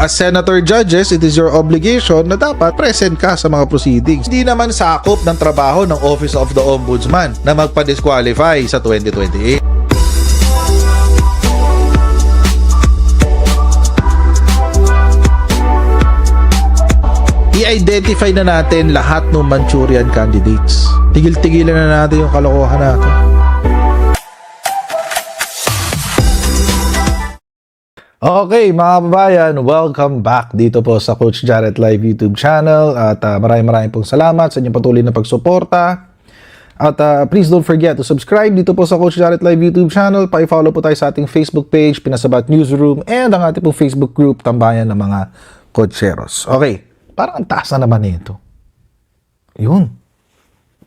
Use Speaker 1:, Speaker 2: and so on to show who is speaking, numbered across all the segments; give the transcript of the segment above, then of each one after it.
Speaker 1: As senator judges, it is your obligation na dapat present ka sa mga proceedings. Hindi naman sakop ng trabaho ng Office of the Ombudsman na magpa-disqualify sa 2028. I-identify na natin lahat ng Manchurian candidates. Tigil-tigilan na natin yung kalokohan natin. Okay, mga kababayan, welcome back dito po sa Coach Jarrett Live YouTube channel at maraming pong salamat sa inyong patuloy na pagsuporta. At please don't forget to subscribe dito po sa Coach Jarrett Live YouTube channel. Pa-follow po tayo sa ating Facebook page, Pinasabat Newsroom, and ang ating pong Facebook group, Tambayan ng mga Coacheros. Okay, parang ang taas na naman nito. Yun.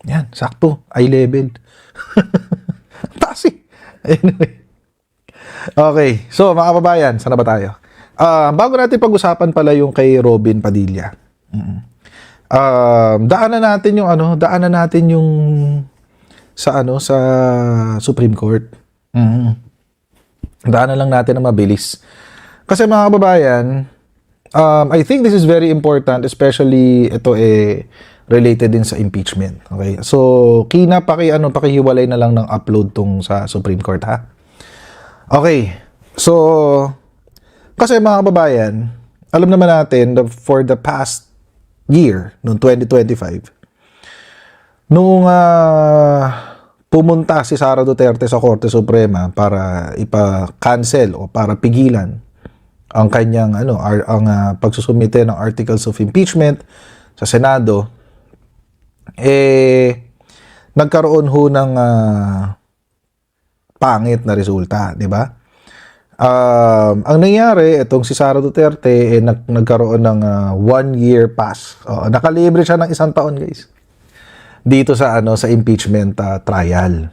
Speaker 1: Yan, sakto. Eye level. Taas eh. Anyway. Okay, so mga kababayan, saan na ba tayo? Bago natin pag-usapan pala yung kay Robin Padilla. Daanan natin yung sa Supreme Court. Daanan lang natin na mabilis. Kasi mga kababayan, I think this is very important, especially ito related din sa impeachment. Okay? So, pakihiwalay na lang ng upload tong sa Supreme Court, ha? Okay, so, kasi mga kababayan, alam naman natin that for the past year, noong 2025, nung pumunta si Sara Duterte sa Korte Suprema para ipa-cancel o para pigilan ang kanyang pagsusumite ng articles of impeachment sa Senado, nagkaroon ho ng pangit na resulta, di ba? Ang nangyari, itong si Sara Duterte nagkaroon ng 1-year pass. Nakalibre siya ng 1 taon, guys. Dito sa impeachment trial.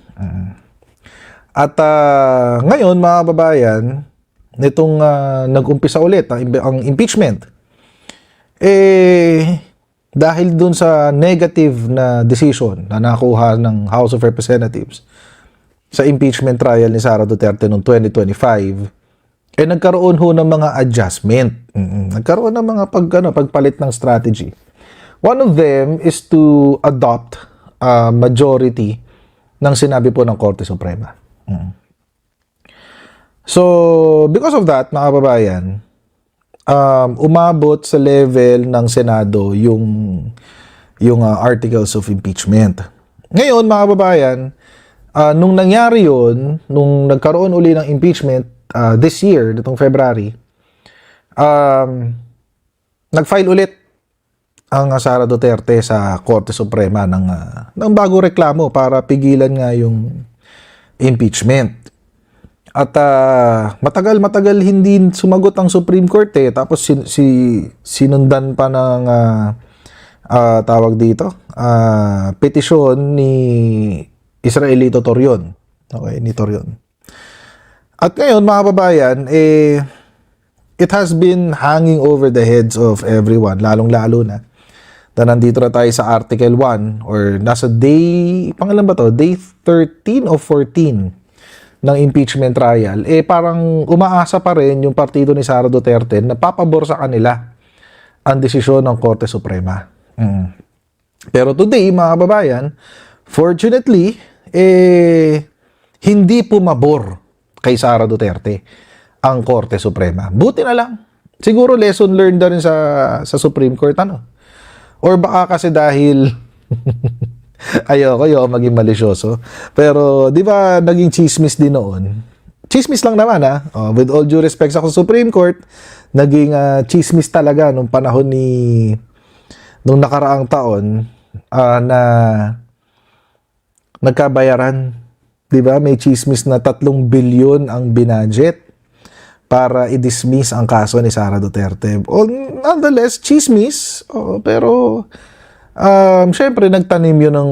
Speaker 1: At ngayon, mga kababayan, nitong nag-umpisa ulit ang impeachment, dahil dun sa negative na decision na nakuha ng House of Representatives sa impeachment trial ni Sara Duterte noong 2025, nagkaroon ho ng mga adjustment. Nagkaroon ng mga pagpalit ng strategy. One of them is to adopt a majority ng sinabi po ng Korte Suprema. So, because of that, mga kababayan, umabot sa level ng Senado yung articles of impeachment. Ngayon, mga kababayan, nung nangyari yun, nung nagkaroon uli ng impeachment this year, nitong February, nag-file ulit ang Sara Duterte sa Korte Suprema ng bagong reklamo para pigilan nga yung impeachment. At matagal hindi sumagot ang Supreme Court tapos sinundan pa ng tawag dito, petisyon ni Israelito Torion. Okay, ni Torion. At ngayon, mga kababayan, it has been hanging over the heads of everyone, lalong-lalo na nandito na tayo sa Article 1 or nasa day 13 o 14 ng impeachment trial, parang umaasa pa rin yung partido ni Sara Duterte na papabor sa kanila ang desisyon ng Korte Suprema. Pero today, mga kababayan, fortunately, hindi pumabor kay Sara Duterte ang Korte Suprema. Buti na lang. Siguro lesson learned na rin sa Supreme Court, Or baka kasi dahil ayoko maging malisyoso. Pero, di ba, naging chismis din noon? Chismis lang naman, with all due respect sa Supreme Court, naging chismis talaga nung panahon nung nakaraang taon na nagkabayaran, 'di ba? May chismis na 3 bilyon ang binudget para i-dismiss ang kaso ni Sara Duterte. Nonetheless, chismis, pero syempre nagtanim 'yun ng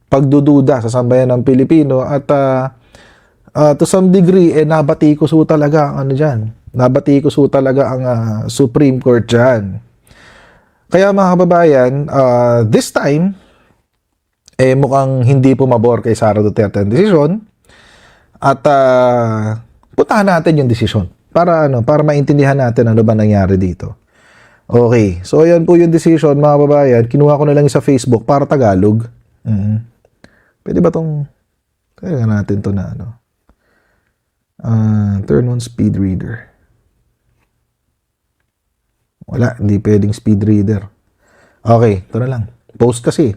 Speaker 1: pagdududa sa sambayan ng Pilipino at to some degree nabatikos ho talaga ang Nabatikos ho talaga ang Supreme Court diyan. Kaya mga kababayan, this time mukhang hindi pumabor kay Sara Duterte ang desisyon. At puntahan natin yung desisyon. para maintindihan natin ano ba nangyari dito. Okay, so ayan po yung decision mga babayan. Kinuha ko na lang sa Facebook para Tagalog. Pwede ba tong kaya natin to na ano? Turn on speed reader. Wala, hindi pwedeng speed reader. Okay, ito na lang. Post kasi.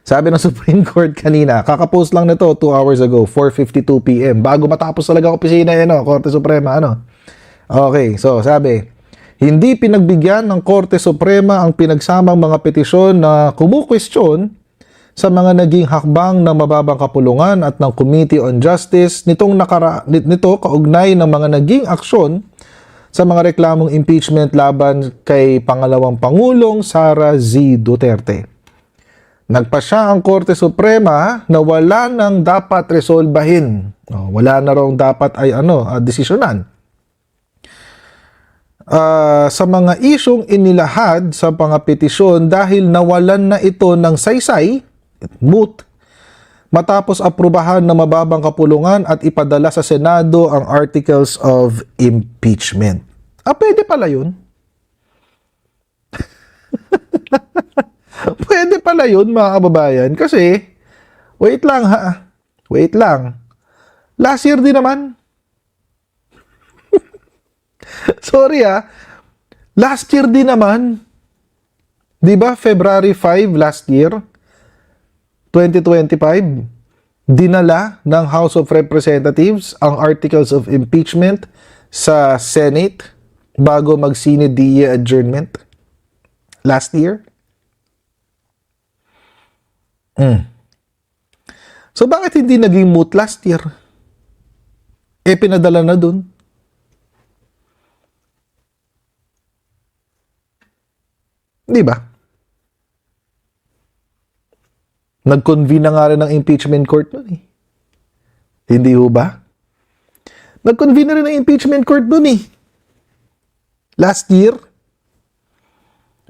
Speaker 1: Sabi ng Supreme Court kanina, kakapost lang nito 2 hours ago, 4:52 PM. Bago matapos talaga opisina yan, Korte Suprema, Okay, so sabi, hindi pinagbigyan ng Korte Suprema ang pinagsamang mga petisyon na kumukwestiyon sa mga naging hakbang ng mababang kapulungan at ng Committee on Justice nito kaugnay ng mga naging aksyon sa mga reklamong impeachment laban kay pangalawang Pangulong Sara Z. Duterte. Nagpasya ang Korte Suprema na wala nang dapat resolbahin. Wala na raw dapat ay desisyonan. Sa mga isyong inilahad sa mga petisyon dahil nawalan na ito ng saysay, moot, matapos aprubahan ng mababang kapulungan at ipadala sa Senado ang Articles of Impeachment. Pwede pala yun. Pwede pala yun, mga kababayan. Kasi, wait lang ha. Wait lang. Last year din naman. Sorry ha. Last year din naman. Diba, February 5 last year, 2025, dinala ng House of Representatives ang Articles of Impeachment sa Senate bago mag-sine die adjournment last year. So, bakit hindi naging moot last year? Pinadala na dun. Di ba? Nag-convene na nga rin ng impeachment court nun Hindi ho ba? Nag-convene na rin ng impeachment court nun Last year.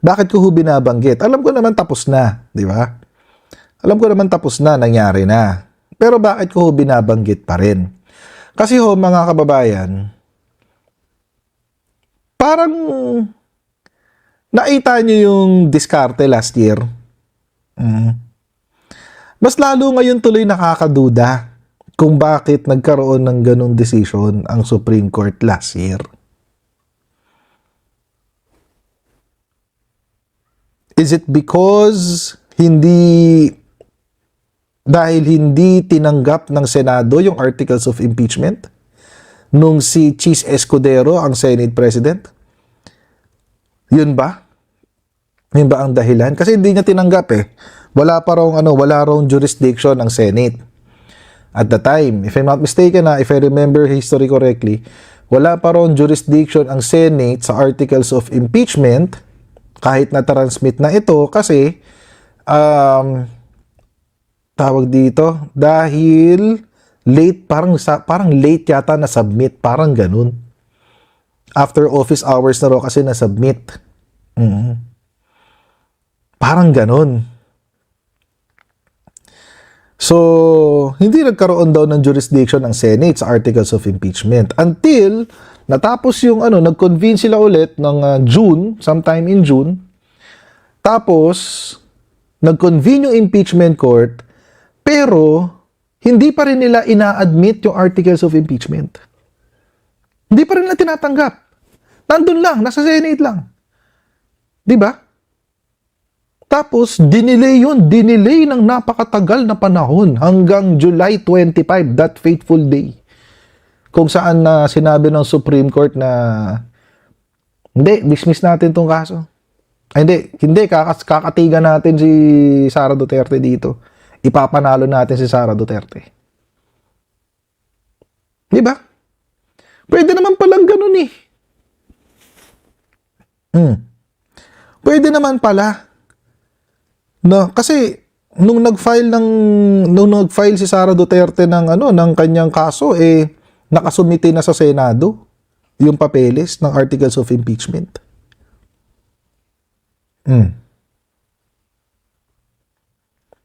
Speaker 1: Bakit ko ho binabanggit? Alam ko naman tapos na. Di ba? Alam ko naman tapos na, nangyari na. Pero bakit ko binabanggit pa rin? Kasi mga kababayan, parang nakita nyo yung diskarte last year. Mas lalo ngayon tuloy nakakaduda kung bakit nagkaroon ng ganong decision ang Supreme Court last year. Is it because dahil hindi tinanggap ng Senado yung Articles of Impeachment nung si Chis Escudero ang Senate President? Yun ba? Yun ba ang dahilan? Kasi hindi niya tinanggap Wala raw jurisdiction ang Senate. At the time, if I'm not mistaken if I remember history correctly, wala pa raw jurisdiction ang Senate sa Articles of Impeachment kahit na-transmit na ito kasi tawag dito, dahil late, parang late yata na-submit, parang ganun. After office hours na raw kasi na-submit. Parang ganun. So, hindi nagkaroon daw ng jurisdiction ng Senate sa Articles of Impeachment until natapos yung nag-convene sila ulit ng June, sometime in June. Tapos, nag-convene yung impeachment court. Pero, hindi pa rin nila ina-admit yung Articles of Impeachment. Hindi pa rin nila tinatanggap. Nandun lang, nasa Senate lang. Diba? Tapos, dinelay ng napakatagal na panahon hanggang July 25, that fateful day. Kung saan na sinabi ng Supreme Court na hindi, dismiss natin tong kaso. Hindi, kakatigan natin si Sara Duterte dito. Ipapanalo natin si Sara Duterte. Di ba? Pwede naman palang ganun Pwede naman pala. No, kasi nung nag-file si Sara Duterte ng kanyang kaso nakasumite na sa Senado yung papeles ng Articles of Impeachment.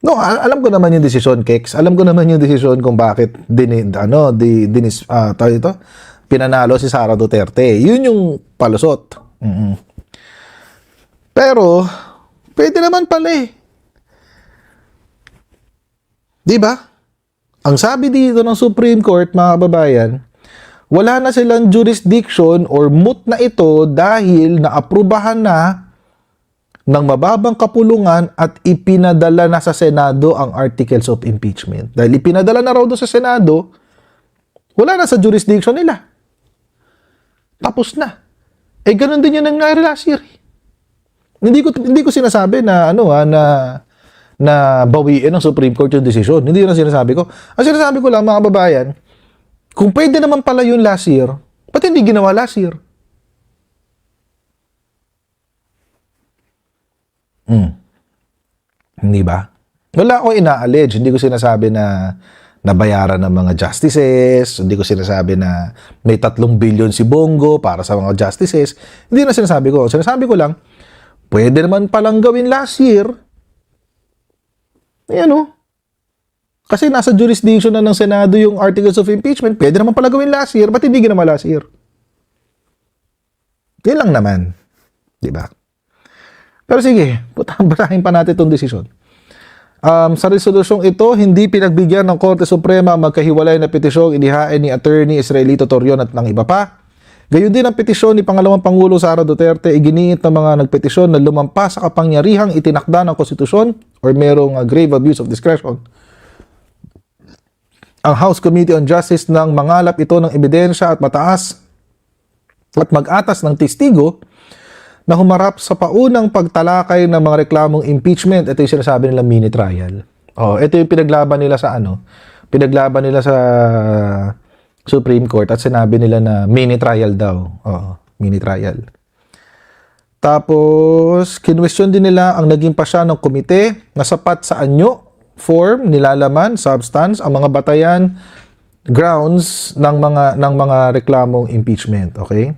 Speaker 1: No, alam ko naman yung desisyon, Kex. Alam ko naman yung desisyon kung bakit pinanalo si Sara Duterte. Yun yung palusot. Pero, pwede naman pala eh. Di ba? Ang sabi dito ng Supreme Court, mga kababayan, wala na silang jurisdiction or moot na ito dahil naaprubahan na ng mababang kapulungan at ipinadala na sa Senado ang articles of impeachment. Dahil ipinadala na raw doon sa Senado, wala na sa jurisdiction nila. Tapos na. Eh, ganun din yung nangyari last year. Hindi ko sinasabi na na bawiin ng Supreme Court yung desisyon. Hindi yun ang sinasabi ko. Ang sinasabi ko lang, mga kababayan, kung pwede naman pala yun last year, ba't hindi ginawa last year? Hindi ba? Wala akong ina-allege. Hindi ko sinasabi na nabayaran ng mga justices. Hindi ko sinasabi na may 3 billion si Bongo para sa mga justices. Hindi na sinasabi ko. Sinasabi ko lang, pwede naman palang gawin last year. Ayan o. Kasi nasa jurisdiction na ng Senado yung articles of impeachment. Pwede naman pala gawin last year. Ba't hindi ginawa last year? Yan lang naman. Diba? Pero sige, butahin pa natin itong desisyon. Sa resolusyong ito, hindi pinagbigyan ng Korte Suprema magkahiwalay na petisyong inihain ni Attorney Israelito Torion at ng iba pa. Gayon din ang petisyon ni Pangalawang Pangulo Sara Duterte, iginiit ng mga nagpetisyon na lumampas sa kapangyarihang itinakda ng konstitusyon or merong grave abuse of discretion. Ang House Committee on Justice nang mangalap ito ng ebidensya at mag-atas ng testigo na humarap sa paunang pagtalakay ng mga reklamong impeachment. Ito yung sinasabi nila mini trial. Ito yung pinaglaban nila sa Pinaglaban nila sa Supreme Court at sinabi nila na mini trial daw. Mini trial. Tapos, kinwestiyon din nila ang naging pasya ng komite na sapat sa anyo, form, nilalaman, substance, ang mga batayan, grounds ng mga reklamong impeachment. Okay?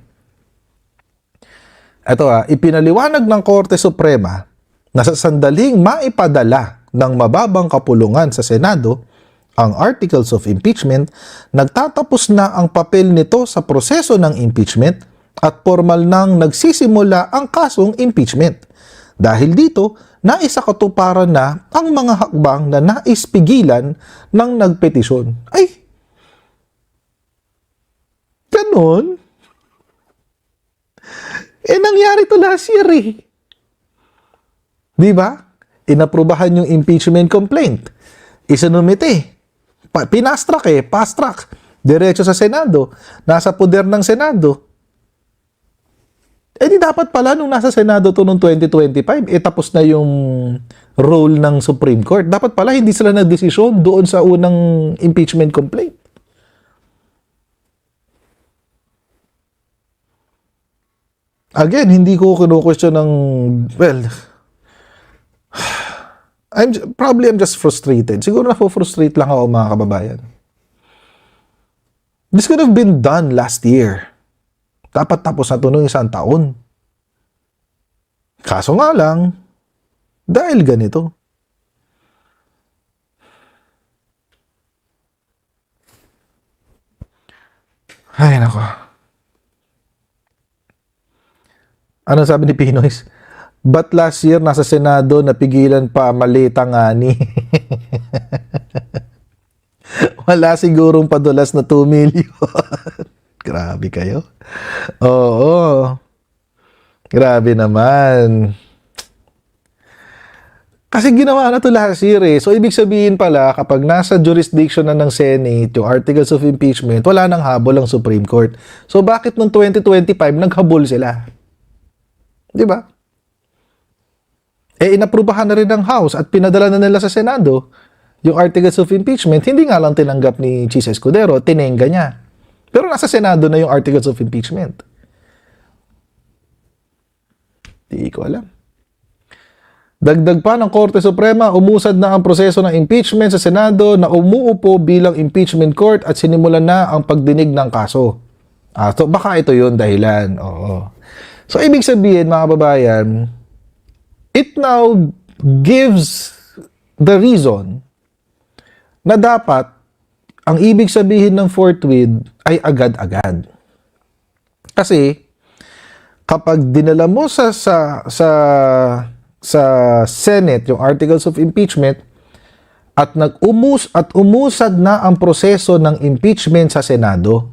Speaker 1: Ito ipinaliwanag ng Korte Suprema na sa sandaling maipadala ng mababang kapulungan sa Senado ang articles of impeachment, nagtatapos na ang papel nito sa proseso ng impeachment at formal nang nagsisimula ang kasong impeachment. Dahil dito, naisakatuparan na ang mga hakbang na nais pigilan ng nagpetisyon. Ay! Ganon? Nangyari to last year eh. Di ba? Inaprubahan yung impeachment complaint. Isinumite. Pinastrak fast track. Diretso sa Senado. Nasa poder ng Senado. Di dapat pala nung nasa Senado to noong 2025, tapos na yung role ng Supreme Court. Dapat pala hindi sila nagdesisyon doon sa unang impeachment complaint. Again, hindi ko kinu-question ng, I'm just frustrated. Siguro na-frustrate lang ako, mga kababayan. This could have been done last year. Dapat tapos na ito noong 1 taon. Kaso nga lang, dahil ganito. Ay, nako. Ano sabi ni Pinoys? But last year, nasa Senado, napigilan pa, malita nga ni. Wala sigurong padulas na 2 million. Grabe kayo. Oo. Grabe naman. Kasi ginawa na to last year eh. So, ibig sabihin pala, kapag nasa jurisdiction na ng Senate, yung articles of impeachment, wala nang habol ang Supreme Court. So, bakit noong 2025, naghabol sila? Di ba? Inaprubahan na rin ng House at pinadala na nila sa Senado yung articles of impeachment. Hindi nga lang tinanggap ni Chis Escudero, tinengga niya. Pero nasa Senado na yung articles of impeachment. Di ko alam. Dagdag pa ng Korte Suprema, umusad na ang proseso ng impeachment sa Senado na umuupo bilang impeachment court at sinimulan na ang pagdinig ng kaso. So baka ito yun dahilan. Oo. So ibig sabihin, mga kababayan, it now gives the reason na dapat ang ibig sabihin ng forthwith ay agad-agad. Kasi kapag dinala mo sa Senate yung articles of impeachment at umusad na ang proseso ng impeachment sa Senado,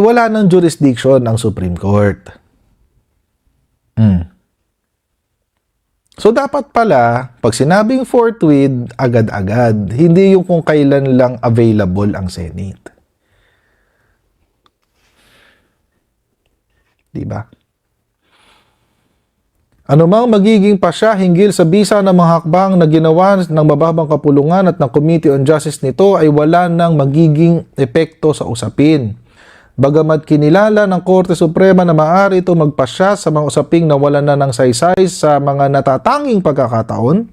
Speaker 1: wala nang jurisdiction ang Supreme Court. So, dapat pala, pag sinabing forthwith, agad-agad. Hindi yung kung kailan lang available ang Senate. Diba? Ano mang magiging pasya hinggil sa bisa ng mga hakbang na ginawa ng mababang kapulungan at ng Committee on Justice nito ay wala nang magiging epekto sa usapin. Bagamat kinilala ng Korte Suprema na maaari ito magpasya sa mga usaping na wala na ng saysay sa mga natatanging pagkakataon,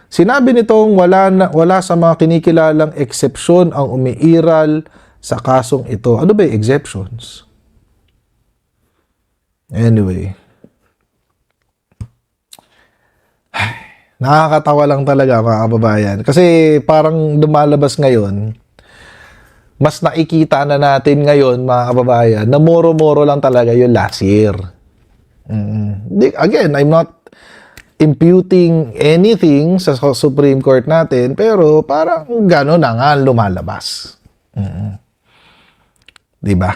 Speaker 1: sinabi nitong wala sa mga kinikilalang eksepsyon ang umiiral sa kasong ito. Ano ba yung exceptions? Anyway, nakakatawa lang talaga mga kababayan. Kasi parang lumalabas ngayon, mas nakikita na natin ngayon mga kababayan na moro-moro lang talaga yung last year. Again, I'm not imputing anything sa Supreme Court natin, pero parang gano'n na nga lumalabas. Diba?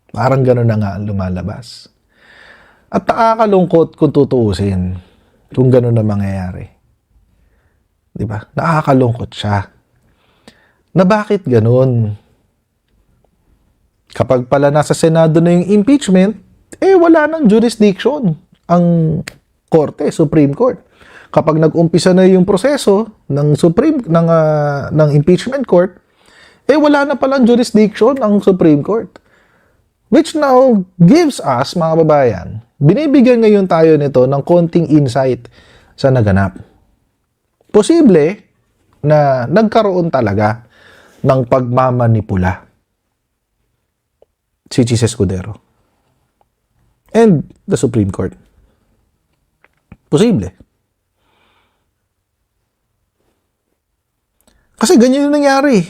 Speaker 1: Parang gano'n na nga lumalabas. At nakakalungkot kung tutuusin kung gano'n na mangyayari. Diba? Nakakalungkot siya. Na bakit ganun? Kapag pala nasa Senado na yung impeachment, wala nang jurisdiction ang Korte, Supreme Court. Kapag nag-umpisa na yung proseso ng ng impeachment court, wala na palang jurisdiction ang Supreme Court. Which now gives us, mga kababayan, binibigyan ngayon tayo nito ng konting insight sa naganap. Posible na nagkaroon talaga ng pagmamanipula si Chis Escudero and the Supreme Court. Posible. Kasi ganyan yung nangyari.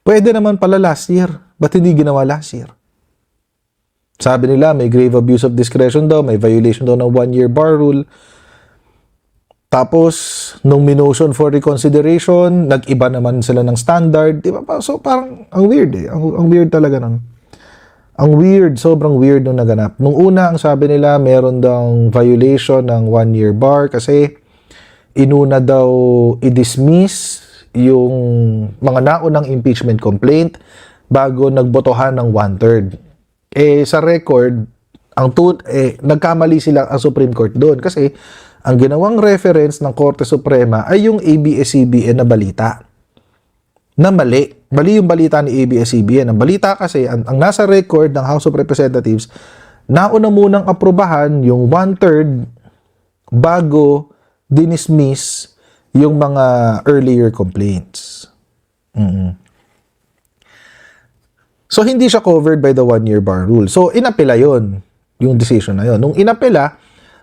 Speaker 1: Pwede naman pala last year. Ba't hindi ginawa last year? Sabi nila may grave abuse of discretion daw, may violation daw ng 1-year bar rule. Tapos, nung minotion for reconsideration, nag-iba naman sila ng standard. Diba? So, parang, ang weird eh. Ang weird talaga nun. Ang weird, sobrang weird nung naganap. Nung una, ang sabi nila, meron daw violation ng 1-year bar kasi inuna daw i-dismiss yung mga naunang impeachment complaint bago nagbotohan ng 1/3. Sa record, nagkamali sila ang Supreme Court doon kasi ang ginawang reference ng Korte Suprema ay yung ABS-CBN na balita. Na mali. Mali yung balita ni ABS-CBN. Ang balita kasi, ang nasa record ng House of Representatives, nauna munang aprobahan yung 1/3 bago dinismiss yung mga earlier complaints. So, hindi siya covered by the 1-year bar rule. So, inapela yon yung decision na yon. Nung inapela,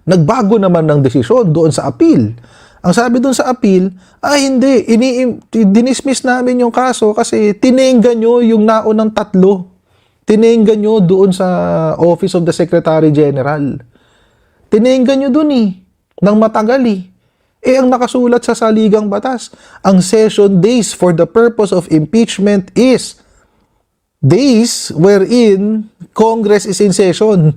Speaker 1: nagbago naman ng desisyon doon sa appeal. Ang sabi doon sa appeal, hindi, dinismiss namin yung kaso kasi tinenggan nyo yung naunang 3. Tinenggan nyo doon sa Office of the Secretary General. Tinenggan nyo doon nang matagal ang nakasulat sa saligang batas, ang session days for the purpose of impeachment is days wherein Congress is in session.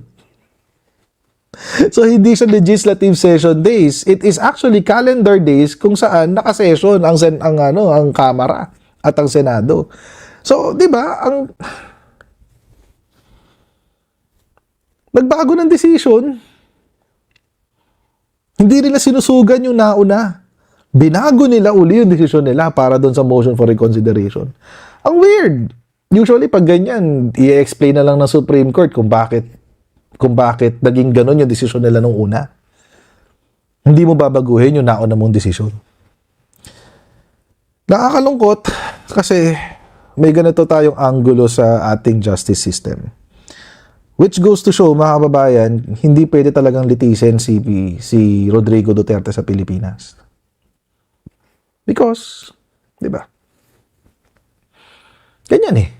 Speaker 1: So, hindi siya legislative session days. It is actually calendar days kung saan nakasession ang Kamara at ang Senado. So, di ba, nagbago ng decision. Hindi nila sinusugan yung nauna. Binago nila uli yung decision nila para doon sa motion for reconsideration. Ang weird. Usually, pag ganyan, i-explain na lang ng Supreme Court kung bakit naging ganon yung desisyon nila nung una. Hindi mo babaguhin yung nauna mong desisyon. Nakakalungkot kasi may ganito tayong anggulo sa ating justice system. Which goes to show, mga kababayan, hindi pwede talagang litisin si Rodrigo Duterte sa Pilipinas. Because, di ba? Ganyan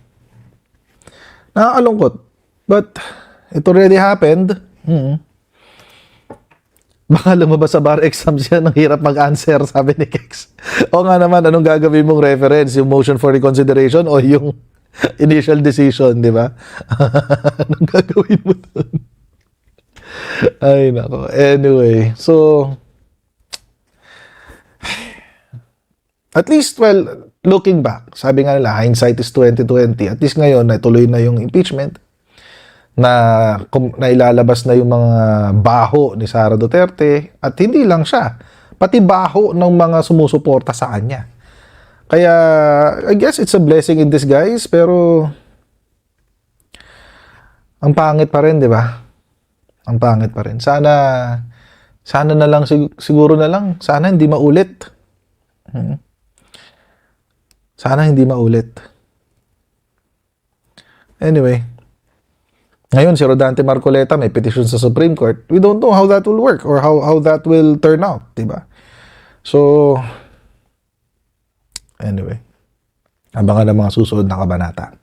Speaker 1: Nakakalungkot. But, it already happened. Baka lumabas sa bar exams yan, ang hirap mag-answer, sabi ni Kex. O nga naman, anong gagawin mong reference? Yung motion for reconsideration o yung initial decision, di ba? Anong gagawin mo doon? Ay, nako. Anyway, so, at least, well, looking back, sabi nga nila, hindsight is 2020. At least ngayon, natuloy na yung impeachment, na ilalabas na yung mga baho ni Sara Duterte, at hindi lang siya, pati baho ng mga sumusuporta sa kanya. Kaya, I guess it's a blessing in disguise, pero ang pangit pa rin, di ba? Ang pangit pa rin. Sana na lang, siguro na lang, sana hindi maulit. Sana hindi maulit. Anyway, ngayon, si Rodante Marcoleta may petition sa Supreme Court. We don't know how that will work or how that will turn out, diba? So, anyway, abangan ang mga susunod na kabanata.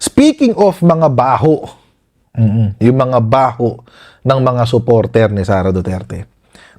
Speaker 1: Speaking of mga baho, yung mga baho ng mga supporter ni Sara Duterte.